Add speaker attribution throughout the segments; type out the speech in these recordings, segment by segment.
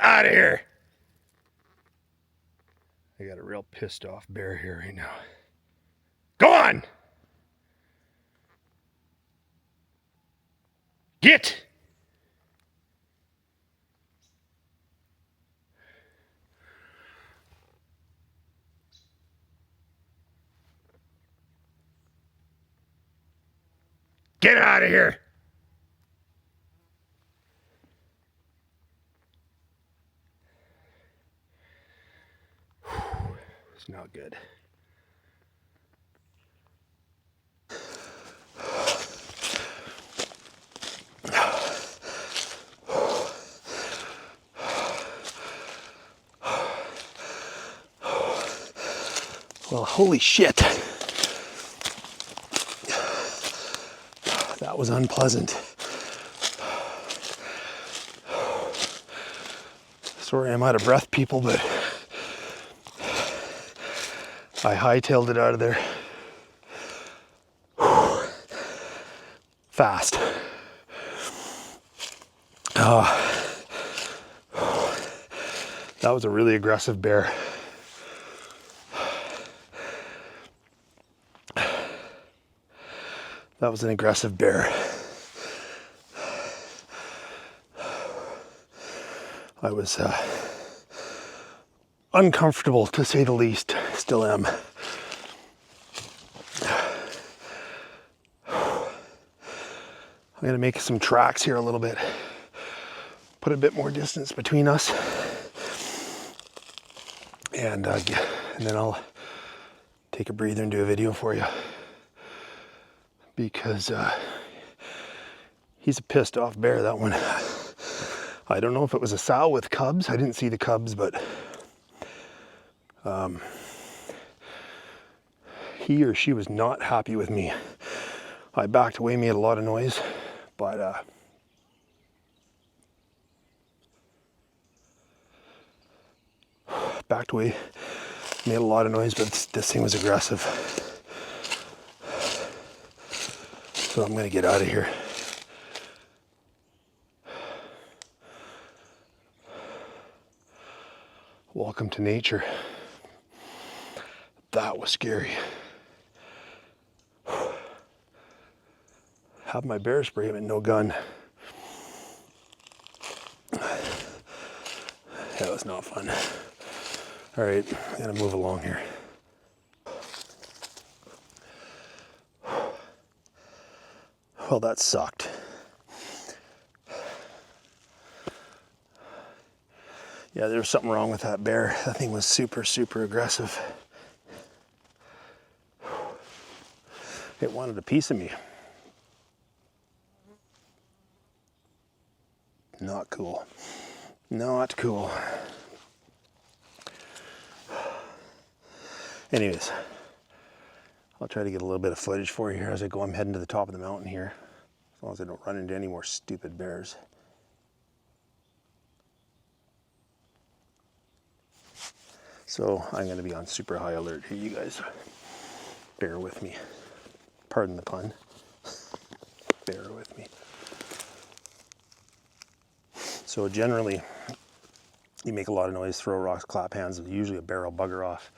Speaker 1: out of here. I got a real pissed off bear here right now. Go on. Get. Get out of here. It's not good. Well, holy shit. That was unpleasant. Sorry I'm out of breath, people, but I hightailed it out of there. Fast. That was a really aggressive bear. That was an aggressive bear. I was uncomfortable, to say the least. Still am. I'm gonna make some tracks here a little bit. Put a bit more distance between us. And then I'll take a breather and do a video for you. Because he's a pissed off bear, that one. I don't know if it was a sow with cubs. I didn't see the cubs, but he or she was not happy with me. I backed away, made a lot of noise, but backed away, made a lot of noise, but this thing was aggressive. So I'm gonna get out of here. Welcome to nature. That was scary. Have my bear spray, but no gun. That was not fun. All right, I'm gonna move along here. Well, that sucked. Yeah, there was something wrong with that bear. That thing was super, super aggressive. It wanted a piece of me. Not cool. Not cool. Anyways, I'll try to get a little bit of footage for you here as I go. I'm heading to the top of the mountain here, as long as I don't run into any more stupid bears. So I'm going to be on super high alert here, you guys. Bear with me. Pardon the pun. Bear with me. So generally, you make a lot of noise, throw rocks, clap hands. Usually a bear will bugger off,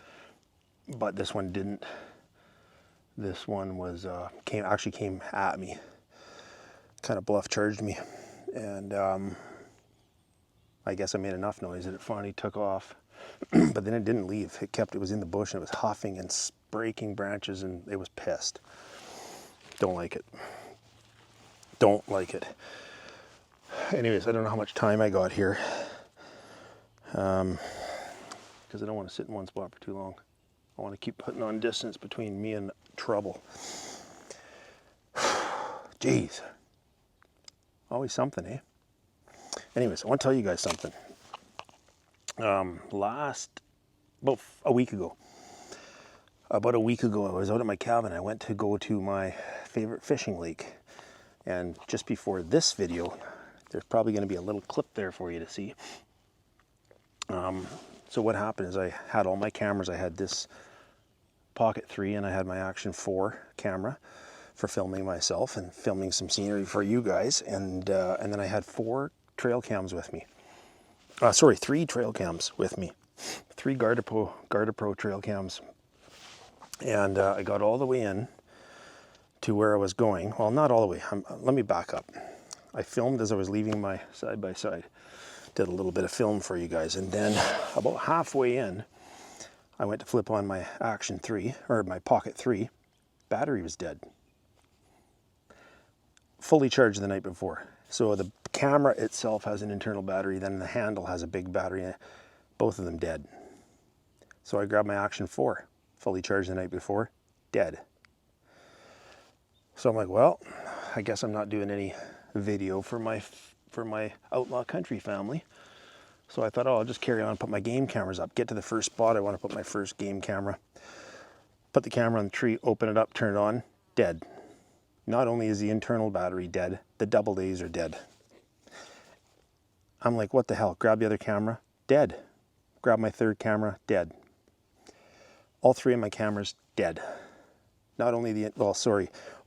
Speaker 1: but this one didn't. This one was actually came at me, kind of bluff charged me, and I guess I made enough noise that it finally took off. But then it didn't leave. It was in the bush, and it was huffing and breaking branches, and it was pissed. Don't like it. Don't like it. Anyways, I don't know how much time I got here, because I don't want to sit in one spot for too long. I want to keep putting on distance between me and trouble. Jeez. Always something, eh? Anyways, I want to tell you guys something. About a week ago, I was out at my cabin. I went to go to my favorite fishing lake. And just before this video, there's probably going to be a little clip there for you to see. So what happened is I had all my cameras. I had this Pocket 3 and I had my Action 4 camera for filming myself and filming some scenery for you guys. And then I had 4 trail cams with me. sorry, 3 trail cams with me. 3 Garda Pro trail cams. And I got all the way in to where I was going. Well, not all the way. Let me back up. I filmed as I was leaving my side-by-side. Did a little bit of film for you guys. And then about halfway in, I went to flip on my Action 3, or my Pocket 3. Battery was dead. Fully charged the night before. So the camera itself has an internal battery, then the handle has a big battery, both of them dead. So I grabbed my Action 4, fully charged the night before, dead. So I'm like, well, I guess I'm not doing any video for my outlaw country family. So I thought, oh, I'll just carry on and put my game cameras up. Get to the first spot, I want to put my first game camera. Put the camera on the tree, open it up, turn it on, dead. Not only is the internal battery dead, the double A's are dead. I'm like, what the hell? Grab the other camera, dead. Grab my third camera, dead. All 3 of my cameras, dead. Not only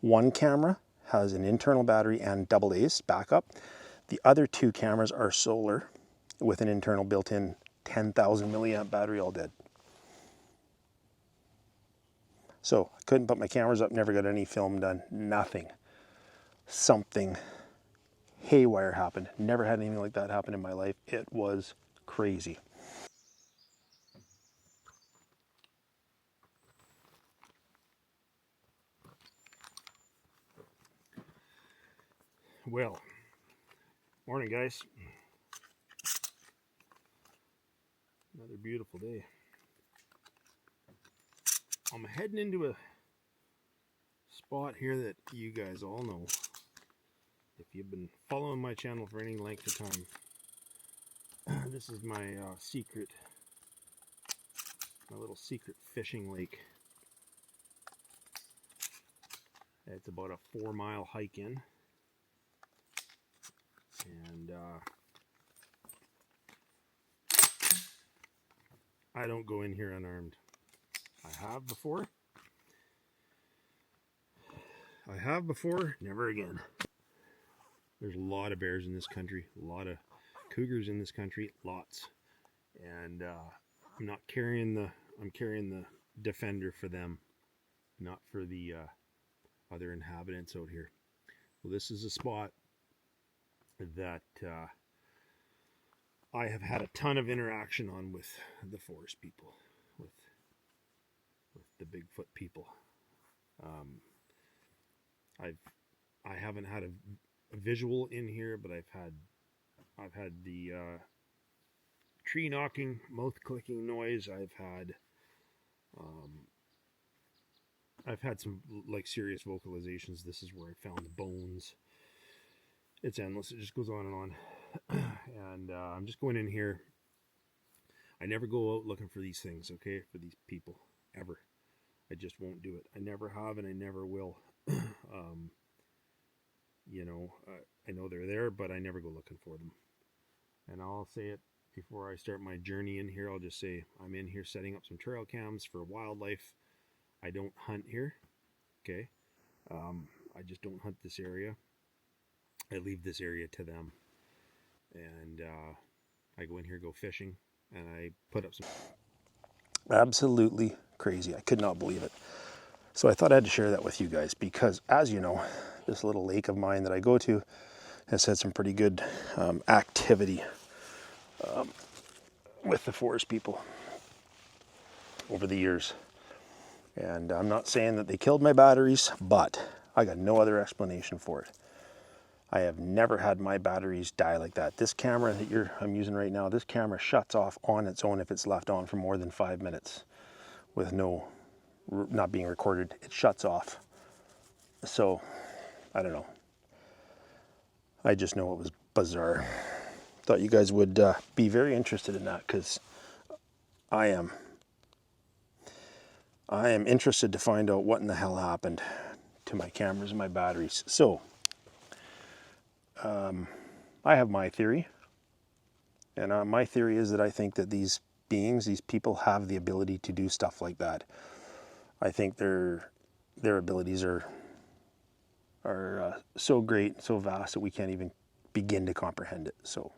Speaker 1: one camera has an internal battery and double A's backup. The other 2 cameras are solar with an internal built-in 10,000 milliamp battery, all dead. So I couldn't put my cameras up, never got any film done, nothing. Something haywire happened. Never had anything like that happen in my life. It was crazy. Well, morning guys. Another beautiful day. I'm heading into a spot here that you guys all know. If you've been following my channel for any length of time, this is my little secret fishing lake. It's about a 4-mile hike in. And I don't go in here unarmed. I have before, never again. There's a lot of bears in this country, a lot of cougars in this country, lots. And I'm carrying the Defender for them, not for the other inhabitants out here. Well, this is a spot that I have had a ton of interaction on with the forest people, with the Bigfoot people. I haven't had a visual in here, but I've had the tree knocking, mouth clicking noise. I've had some like serious vocalizations. This is where I found the bones. It's endless. It just goes on and on. And I'm just going in here. I never go out looking for these things, okay? For these people, ever. I just won't do it. I never have, and I never will. I know they're there, but I never go looking for them. And I'll say it before I start my journey in here. I'll just say I'm in here setting up some trail cams for wildlife. I don't hunt here, okay? I just don't hunt this area. I leave this area to them. And I go in here, go fishing, and I put up some... Absolutely crazy. I could not believe it. So I thought I had to share that with you guys because, as you know, this little lake of mine that I go to has had some pretty good activity with the forest people over the years. And I'm not saying that they killed my batteries, but I got no other explanation for it. I have never had my batteries die like that. This camera that I'm using right now, this camera shuts off on its own if it's left on for more than 5 minutes with not being recorded. It shuts off. So, I don't know. I just know it was bizarre. Thought you guys would be very interested in that because I am interested to find out what in the hell happened to my cameras and my batteries. So, I have my theory, and my theory is that I think that these people have the ability to do stuff like that. I think their abilities are so great, so vast that we can't even begin to comprehend it. So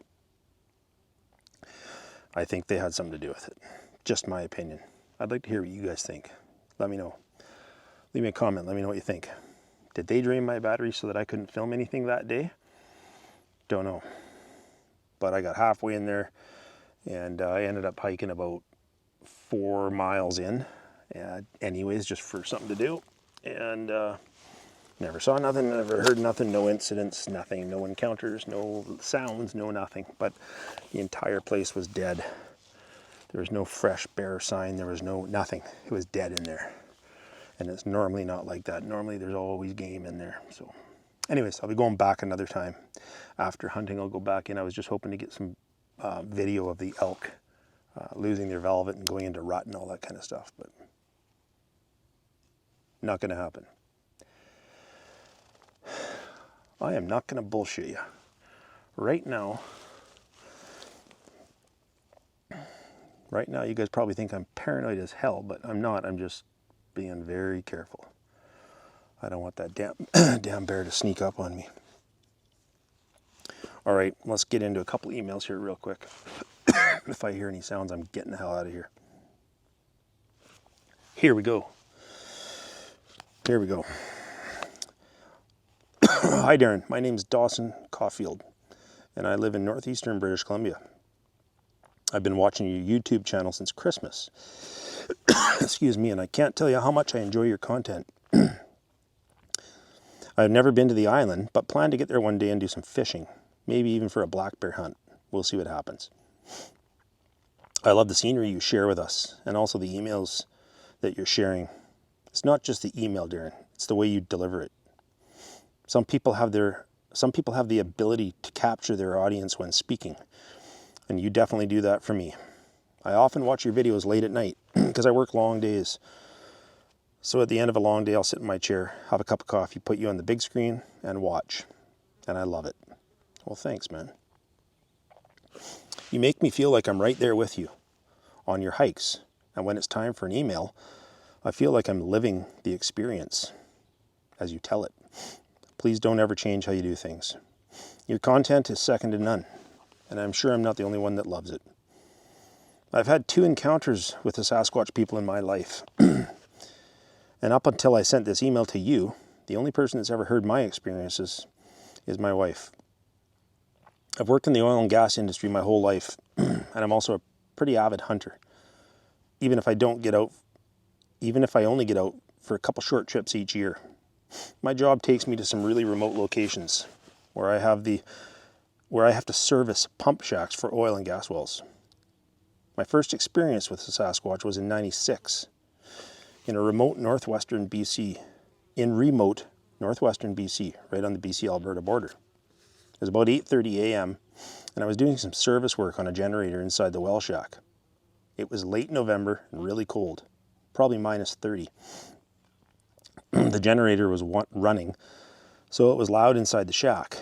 Speaker 1: I think they had something to do with it. Just my opinion. I'd like to hear what you guys think. Let me know. Leave me a comment. Let me know what you think. Did they drain my battery so that I couldn't film anything that day? Don't know. But I got halfway in there, and I ended up hiking about 4 miles in, anyways, just for something to do. And never saw nothing, never heard nothing, no incidents, nothing, no encounters, no sounds, no nothing. But the entire place was dead. There was no fresh bear sign, there was no nothing. It was dead in there. And it's normally not like that. Normally there's always game in there. So anyways, I'll be going back another time. After hunting, I'll go back in. I was just hoping to get some video of the elk losing their velvet and going into rut and all that kind of stuff, but not going to happen. I am not going to bullshit you. Right now, you guys probably think I'm paranoid as hell, but I'm not. I'm just being very careful. I don't want that damn bear to sneak up on me. All right, let's get into a couple emails here real quick. If I hear any sounds, I'm getting the hell out of here. Here we go. Here we go. Hi Darren, my name's Dawson Caulfield, and I live in northeastern British Columbia. I've been watching your YouTube channel since Christmas. Excuse me, and I can't tell you how much I enjoy your content. I've never been to the island, but plan to get there one day and do some fishing. Maybe even for a black bear hunt. We'll see what happens. I love the scenery you share with us, and also the emails that you're sharing. It's not just the email, Darren. It's the way you deliver it. Some people have the ability to capture their audience when speaking, and you definitely do that for me. I often watch your videos late at night because I work long days. So at the end of a long day, I'll sit in my chair, have a cup of coffee, put you on the big screen, and watch. And I love it. Well, thanks, man. You make me feel like I'm right there with you on your hikes. And when it's time for an email, I feel like I'm living the experience as you tell it. Please don't ever change how you do things. Your content is second to none, and I'm sure I'm not the only one that loves it. I've had 2 encounters with the Sasquatch people in my life. And up until I sent this email to you, the only person that's ever heard my experiences is my wife. I've worked in the oil and gas industry my whole life, and I'm also a pretty avid hunter. Even if I only get out for a couple short trips each year. My job takes me to some really remote locations where I have to service pump shacks for oil and gas wells. My first experience with the Sasquatch was in '96 in remote northwestern BC, right on the BC-Alberta border. It was about 8:30 a.m. and I was doing some service work on a generator inside the well shack. It was late November and really cold, probably minus 30. The generator was running, so it was loud inside the shack.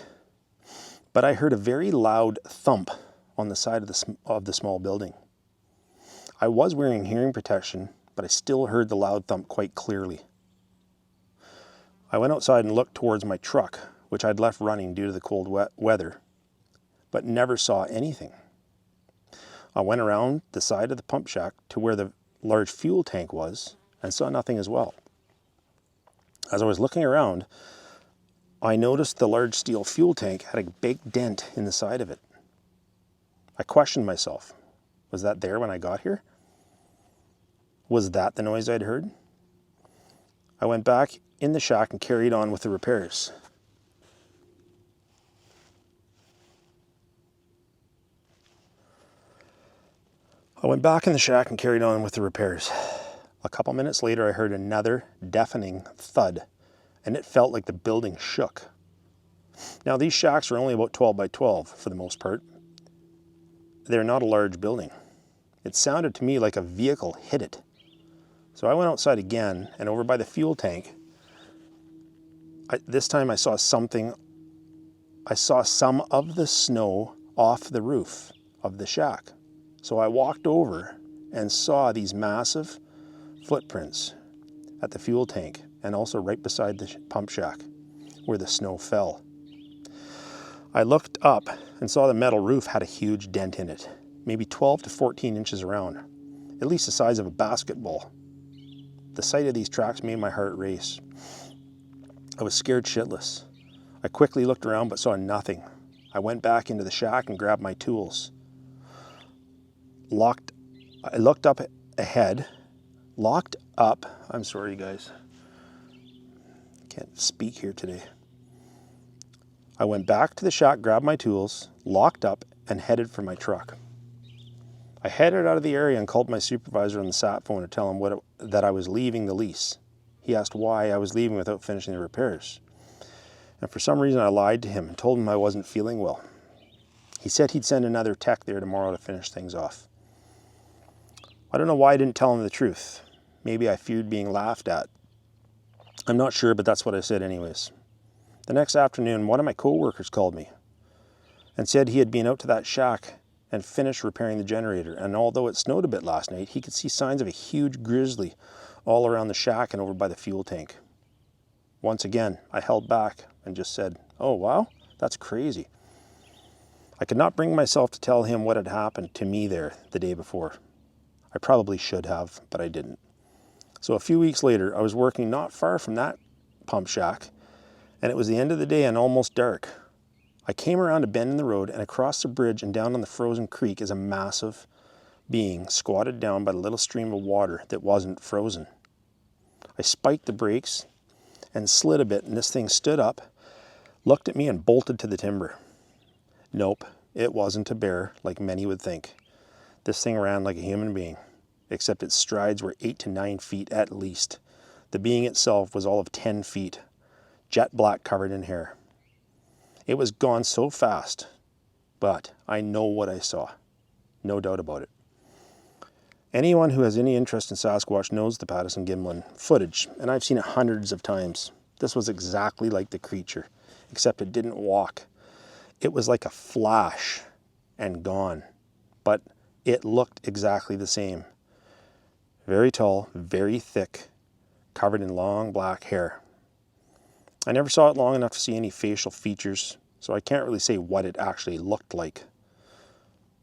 Speaker 1: But I heard a very loud thump on the side of the small building. I was wearing hearing protection, but I still heard the loud thump quite clearly. I went outside and looked towards my truck, which I'd left running due to the cold weather, but never saw anything. I went around the side of the pump shack to where the large fuel tank was and saw nothing as well. As I was looking around, I noticed the large steel fuel tank had a big dent in the side of it. I questioned myself. Was that there when I got here? Was that the noise I'd heard? I went back in the shack and carried on with the repairs. A couple minutes later, I heard another deafening thud, and it felt like the building shook. Now, these shacks are only about 12 by 12 for the most part. They're not a large building. It sounded to me like a vehicle hit it. So I went outside again, and over by the fuel tank, this time I saw something. I saw some of the snow off the roof of the shack. So I walked over and saw these massive footprints at the fuel tank and also right beside the pump shack where the snow fell. I looked up and saw the metal roof had a huge dent in it. maybe 12 to 14 inches around, at least the size of a basketball. The sight of these tracks made my heart race. I was scared shitless. I quickly looked around but saw nothing. I went back into the shack and grabbed my tools. I looked up ahead, I'm sorry guys, can't speak here today. I went back to the shack, grabbed my tools, locked up, and headed for my truck. I headed out of the area and called my supervisor on the sat phone to tell him that I was leaving the lease. He asked why I was leaving without finishing the repairs. And for some reason I lied to him and told him I wasn't feeling well. He said he'd send another tech there tomorrow to finish things off. I don't know why I didn't tell him the truth. Maybe I feared being laughed at. I'm not sure, but that's what I said anyways. The next afternoon, one of my co-workers called me and said he had been out to that shack and finished repairing the generator. And although it snowed a bit last night, he could see signs of a huge grizzly all around the shack and over by the fuel tank. Once again, I held back and just said, "Oh wow, that's crazy." I could not bring myself to tell him what had happened to me there the day before. I probably should have, but I didn't. So a few weeks later, I was working not far from that pump shack, and it was the end of the day and almost dark. I came around a bend in the road, and across the bridge and down on the frozen creek is a massive being squatted down by the little stream of water that wasn't frozen. I spiked the brakes and slid a bit, and this thing stood up, looked at me, and bolted to the timber. Nope, it wasn't a bear like many would think. This thing ran like a human being, except its strides were 8 to 9 feet at least. The being itself was all of 10 feet, jet black covered in hair. It was gone so fast, but I know what I saw. No doubt about it. Anyone who has any interest in Sasquatch knows the Patterson-Gimlin footage, and I've seen it hundreds of times. This was exactly like the creature, except it didn't walk. It was like a flash and gone, but it looked exactly the same. Very tall, very thick, covered in long black hair. I never saw it long enough to see any facial features, so I can't really say what it actually looked like.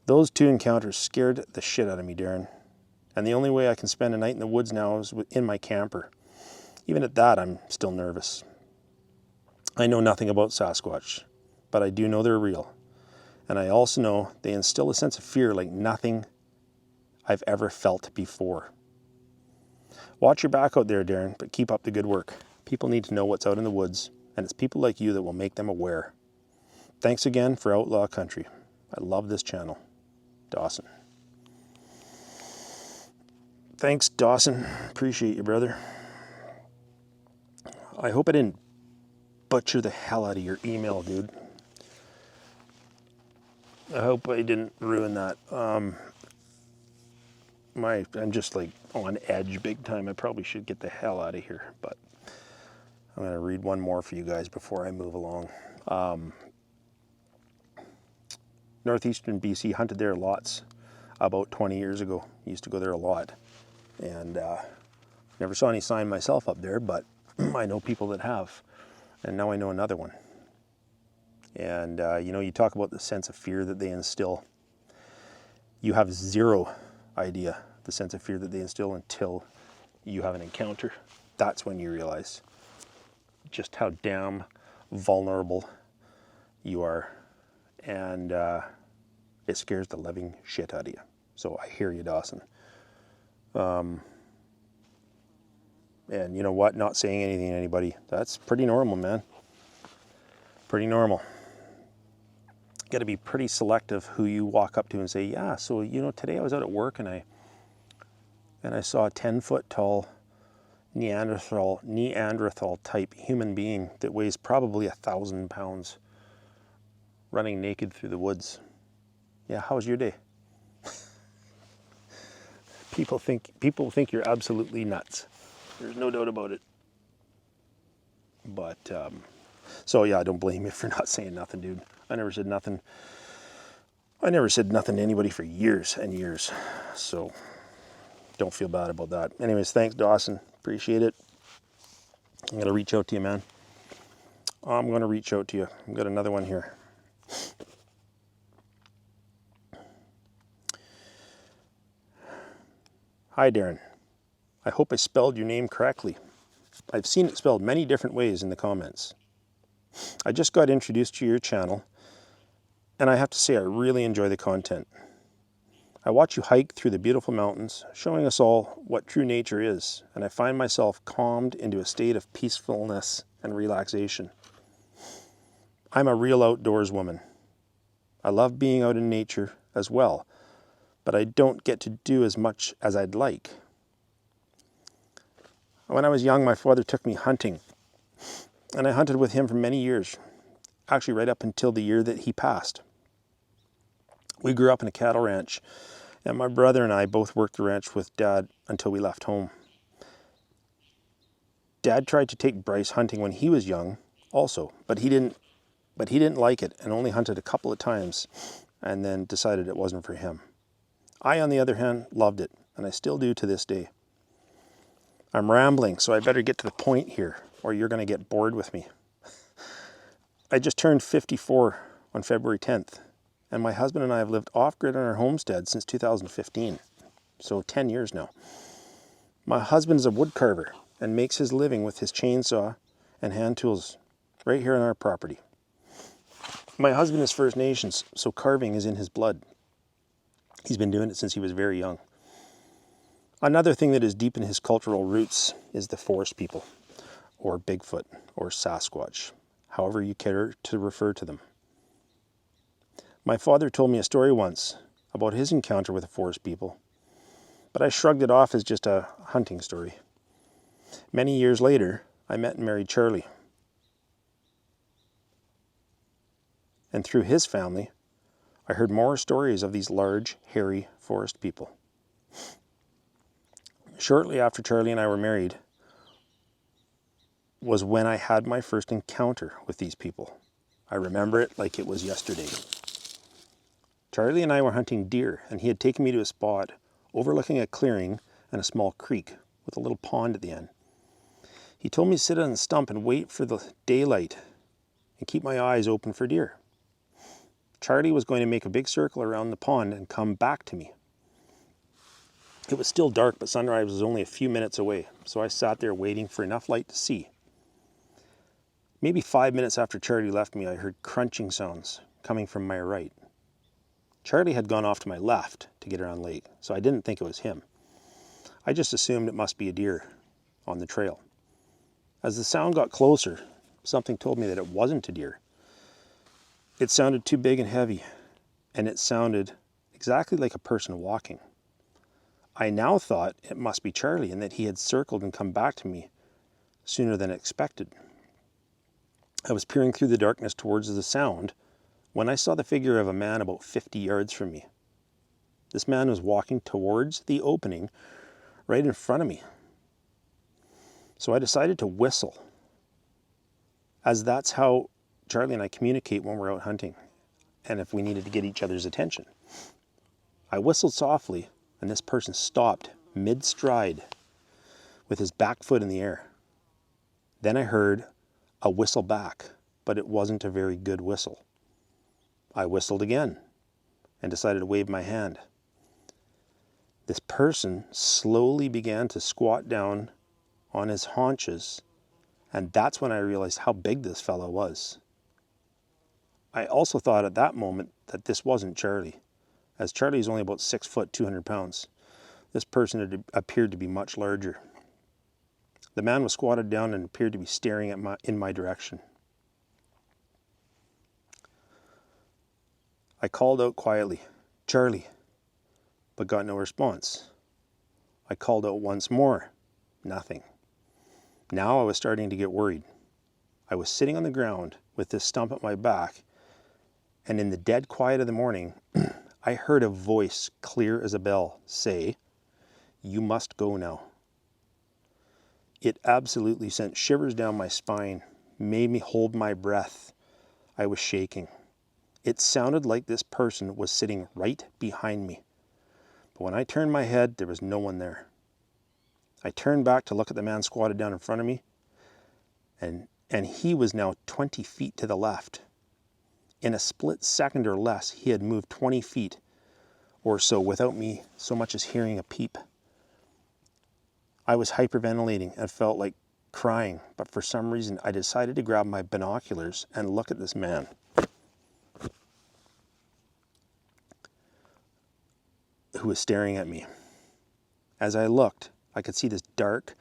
Speaker 1: Those two encounters scared the shit out of me, Darren. And the only way I can spend a night in the woods now is in my camper. Even at that, I'm still nervous. I know nothing about Sasquatch, but I do know they're real. And I also know they instill a sense of fear like nothing I've ever felt before. Watch your back out there, Darren, but keep up the good work. People need to know what's out in the woods, and it's people like you that will make them aware. Thanks again for Outlaw Country. I love this channel. Dawson. Thanks, Dawson. Appreciate you, brother. I hope I didn't butcher the hell out of your email, dude. I hope I didn't ruin that. I'm just like on edge big time. I probably should get the hell out of here, but I'm going to read one more for you guys before I move along. Northeastern BC, hunted there lots about 20 years ago. Used to go there a lot. And never saw any sign myself up there, but I know people that have. And now I know another one. And you talk about the sense of fear that they instill. You have zero idea the sense of fear that they instill until you have an encounter. That's when you realize just how damn vulnerable you are. And it scares the living shit out of you. So I hear you, Dawson. And you know what? Not saying anything to anybody. That's pretty normal, man. Pretty normal. Got to be pretty selective who you walk up to and say, yeah, so today I was out at work and I saw a 10-foot tall Neanderthal type human being that weighs probably 1,000 pounds running naked through the woods. Yeah, how was your day? People think you're absolutely nuts. There's no doubt about it. But so yeah, I don't blame you for not saying nothing, dude. I never said nothing to anybody for years and years. So don't feel bad about that. Anyways, thanks, Dawson. Appreciate it. I'm going to reach out to you, man. I'm going to reach out to you. I've got another one here. Hi Darren, I hope I spelled your name correctly. I've seen it spelled many different ways in the comments. I just got introduced to your channel, and I have to say I really enjoy the content. I watch you hike through the beautiful mountains, showing us all what true nature is, and I find myself calmed into a state of peacefulness and relaxation. I'm a real outdoors woman. I love being out in nature as well, but I don't get to do as much as I'd like. When I was young, my father took me hunting, and I hunted with him for many years, actually right up until the year that he passed. We grew up in a cattle ranch, and my brother and I both worked the ranch with Dad until we left home. Dad tried to take Bryce hunting when he was young also, but he didn't like it and only hunted a couple of times and then decided it wasn't for him. I, on the other hand, loved it, and I still do to this day. I'm rambling, so I better get to the point here, or you're going to get bored with me. I just turned 54 on February 10th, and my husband and I have lived off-grid on our homestead since 2015, so 10 years now. My husband is a wood carver and makes his living with his chainsaw and hand tools right here on our property. My husband is First Nations, so carving is in his blood. He's been doing it since he was very young. Another thing that is deep in his cultural roots is the forest people, or Bigfoot, or Sasquatch, however you care to refer to them. My father told me a story once about his encounter with the forest people, but I shrugged it off as just a hunting story. Many years later, I met and married Charlie. And through his family, I heard more stories of these large, hairy forest people. Shortly after Charlie and I were married was when I had my first encounter with these people. I remember it like it was yesterday. Charlie and I were hunting deer, and he had taken me to a spot overlooking a clearing and a small creek with a little pond at the end. He told me to sit on a stump and wait for the daylight and keep my eyes open for deer. Charlie was going to make a big circle around the pond and come back to me. It was still dark, but sunrise was only a few minutes away, so I sat there waiting for enough light to see. Maybe 5 minutes after Charlie left me, I heard crunching sounds coming from my right. Charlie had gone off to my left to get around lake, so I didn't think it was him. I just assumed it must be a deer on the trail. As the sound got closer, something told me that it wasn't a deer. It sounded too big and heavy, and it sounded exactly like a person walking. I now thought it must be Charlie and that he had circled and come back to me sooner than expected. I was peering through the darkness towards the sound when I saw the figure of a man about 50 yards from me. This man was walking towards the opening right in front of me. So I decided to whistle, as that's how Charlie and I communicate when we're out hunting, and if we needed to get each other's attention. I whistled softly, and this person stopped mid-stride with his back foot in the air. Then I heard a whistle back, but it wasn't a very good whistle. I whistled again and decided to wave my hand. This person slowly began to squat down on his haunches, and that's when I realized how big this fellow was. I also thought at that moment that this wasn't Charlie, as Charlie is only about 6 foot, 200 pounds. This person had appeared to be much larger. The man was squatted down and appeared to be staring in my direction. I called out quietly, "Charlie," but got no response. I called out once more, nothing. Now I was starting to get worried. I was sitting on the ground with this stump at my back, and in the dead quiet of the morning, I heard a voice clear as a bell say, "You must go now." It absolutely sent shivers down my spine, made me hold my breath. I was shaking. It sounded like this person was sitting right behind me. But when I turned my head, there was no one there. I turned back to look at the man squatted down in front of me, and he was now 20 feet to the left. In a split second or less, he had moved 20 feet or so without me so much as hearing a peep. I was hyperventilating and felt like crying, but for some reason I decided to grab my binoculars and look at this man. Who was staring at me. As I looked, I could see this dark,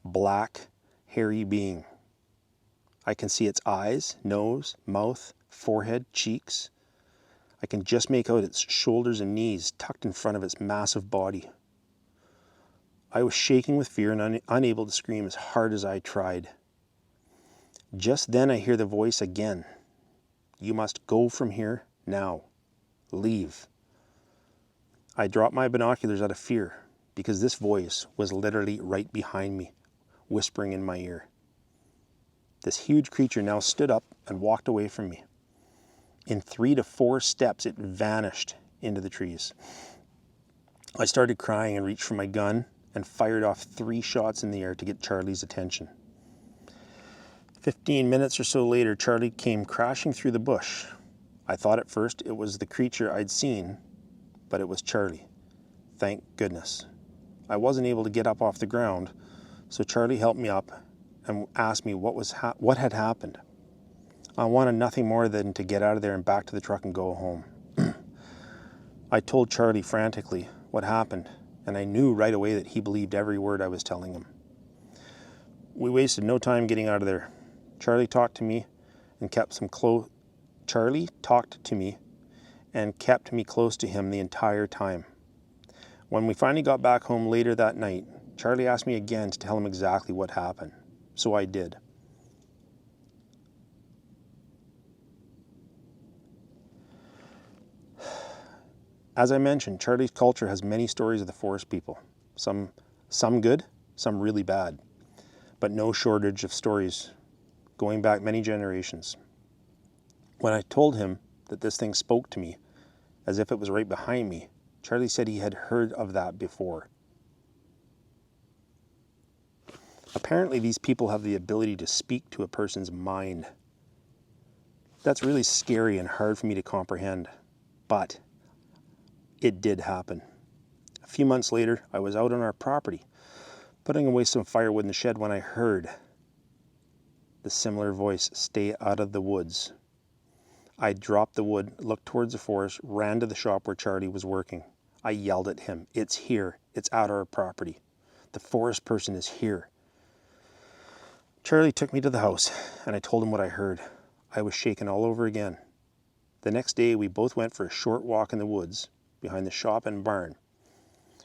Speaker 1: black, hairy being. I can see its eyes, nose, mouth, forehead, cheeks. I can just make out its shoulders and knees tucked in front of its massive body. I was shaking with fear and unable to scream as hard as I tried. Just then I hear the voice again. You must go from here now. Leave. I dropped my binoculars out of fear because this voice was literally right behind me, whispering in my ear. This huge creature now stood up and walked away from me. In 3 to 4 steps, it vanished into the trees. I started crying and reached for my gun and fired off 3 shots in the air to get Charlie's attention. 15 minutes or so later, Charlie came crashing through the bush. I thought at first it was the creature I'd seen, but it was Charlie. Thank goodness. I wasn't able to get up off the ground, so Charlie helped me up and asked me what had happened. I wanted nothing more than to get out of there and back to the truck and go home. I told Charlie frantically what happened, and I knew right away that he believed every word I was telling him. We wasted no time getting out of there. Charlie talked to me and kept me close to him the entire time. When we finally got back home later that night, Charlie asked me again to tell him exactly what happened. So I did. As I mentioned, Charlie's culture has many stories of the forest people. Some good, some really bad, but no shortage of stories going back many generations. When I told him that this thing spoke to me as if it was right behind me, Charlie said he had heard of that before. Apparently these people have the ability to speak to a person's mind. That's really scary and hard for me to comprehend, but it did happen. A few months later, I was out on our property, putting away some firewood in the shed when I heard the similar voice, "Stay out of the woods." I dropped the wood, looked towards the forest, ran to the shop where Charlie was working. I yelled at him, "It's here. It's at our property. The forest person is here." Charlie took me to the house, and I told him what I heard. I was shaken all over again. The next day, we both went for a short walk in the woods behind the shop and barn,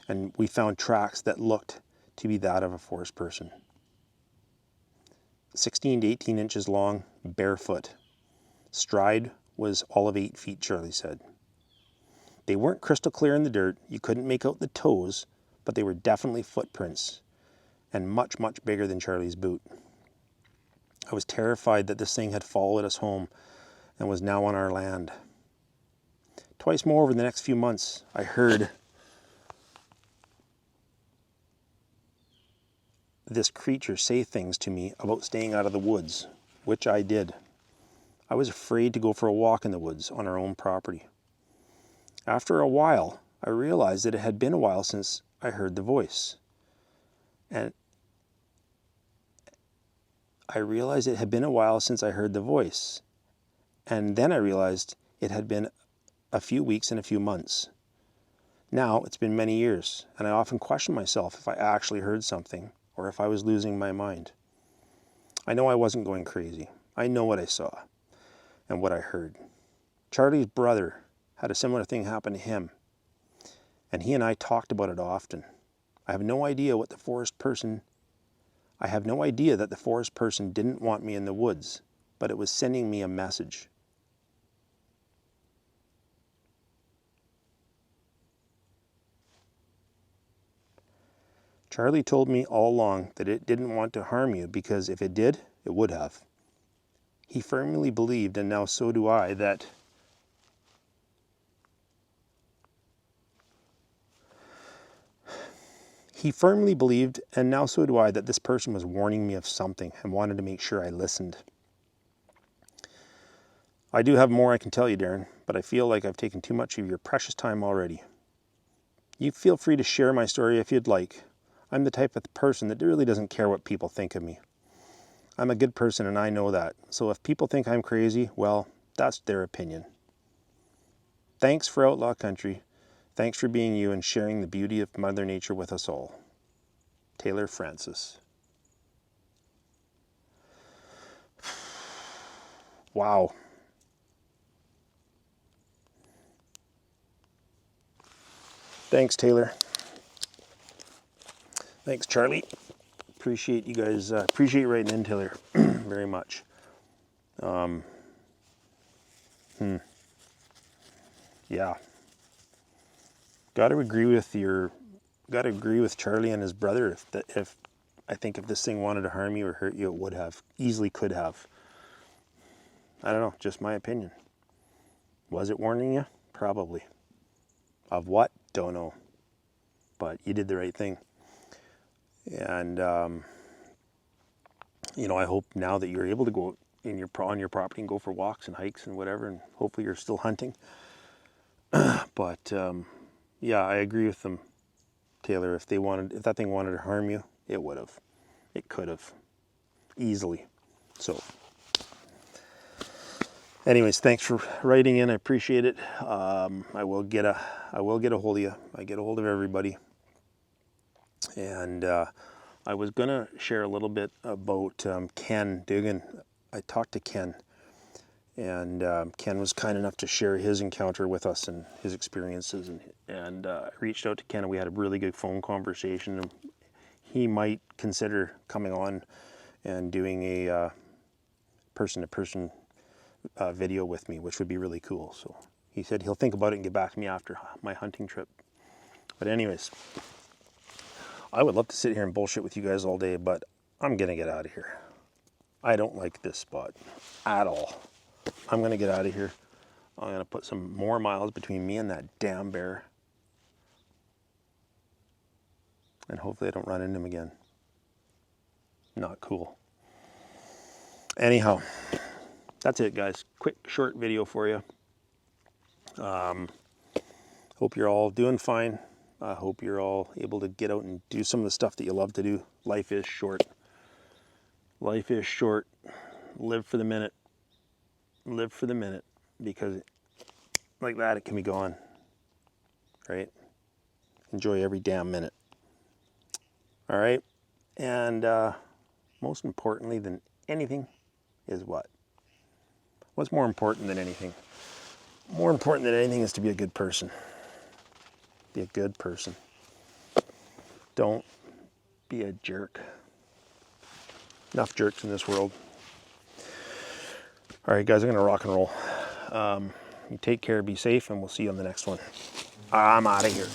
Speaker 1: and we found tracks that looked to be that of a forest person. 16 to 18 inches long, barefoot. Stride was all of 8 feet, Charlie said. They weren't crystal clear in the dirt. You couldn't make out the toes, but they were definitely footprints, and much, much bigger than Charlie's boot. I was terrified that this thing had followed us home and was now on our land. Twice more over the next few months, I heard this creature say things to me about staying out of the woods, which I did. I was afraid to go for a walk in the woods on our own property. After a while, I realized that it had been a while since I heard the voice. And then I realized it had been a few weeks and a few months. Now it's been many years, and I often question myself if I actually heard something or if I was losing my mind. I know I wasn't going crazy. I know what I saw and what I heard. Charlie's brother had a similar thing happen to him, and he and I talked about it often. I have no idea that the forest person didn't want me in the woods, but it was sending me a message. Charlie told me all along that it didn't want to harm you because if it did, it would have. He firmly believed, and now so do I, that this person was warning me of something and wanted to make sure I listened. I do have more I can tell you, Darren, but I feel like I've taken too much of your precious time already. You feel free to share my story if you'd like. I'm the type of person that really doesn't care what people think of me. I'm a good person and I know that. So if people think I'm crazy, well, that's their opinion. Thanks for Outlaw Country. Thanks for being you and sharing the beauty of Mother Nature with us all. Taylor Francis. Wow. Thanks, Taylor. Thanks, Charlie. Appreciate you guys, appreciate writing in, Taylor, very much. Yeah. Got to agree with Charlie and his brother. If I think if this thing wanted to harm you or hurt you, it would have, easily could have. I don't know, just my opinion. Was it warning you? Probably. Of what? Don't know. But you did the right thing. And, you know, I hope now that you're able to go on your property and go for walks and hikes and whatever, and hopefully you're still hunting. But, yeah, I agree with them, Taylor. If that thing wanted to harm you, it would have. It could have. Easily. So, anyways, thanks for writing in. I appreciate it. I will get a hold of you. I get a hold of everybody. And I was gonna share a little bit about Ken Dugan. I talked to Ken, and Ken was kind enough to share his encounter with us and his experiences. And I reached out to Ken, and we had a really good phone conversation. And he might consider coming on and doing a person-to-person video with me, which would be really cool. So he said he'll think about it and get back to me after my hunting trip. But anyways, I would love to sit here and bullshit with you guys all day, but I'm gonna get out of here. I don't like this spot at all. I'm gonna get out of here. I'm gonna put some more miles between me and that damn bear. And hopefully I don't run into him again. Not cool. Anyhow, that's it, guys. Quick, short video for you. Hope you're all doing fine. I hope you're all able to get out and do some of the stuff that you love to do. Life is short. Life is short. Live for the minute. Live for the minute, because like that, it can be gone. Right? Enjoy every damn minute. All right? And most importantly than anything is what? What's more important than anything? More important than anything is to be a good person. Be a good person. Don't be a jerk. Enough jerks in this world. All right, guys, I'm going to rock and roll. You take care, be safe, and we'll see you on the next one. I'm out of here.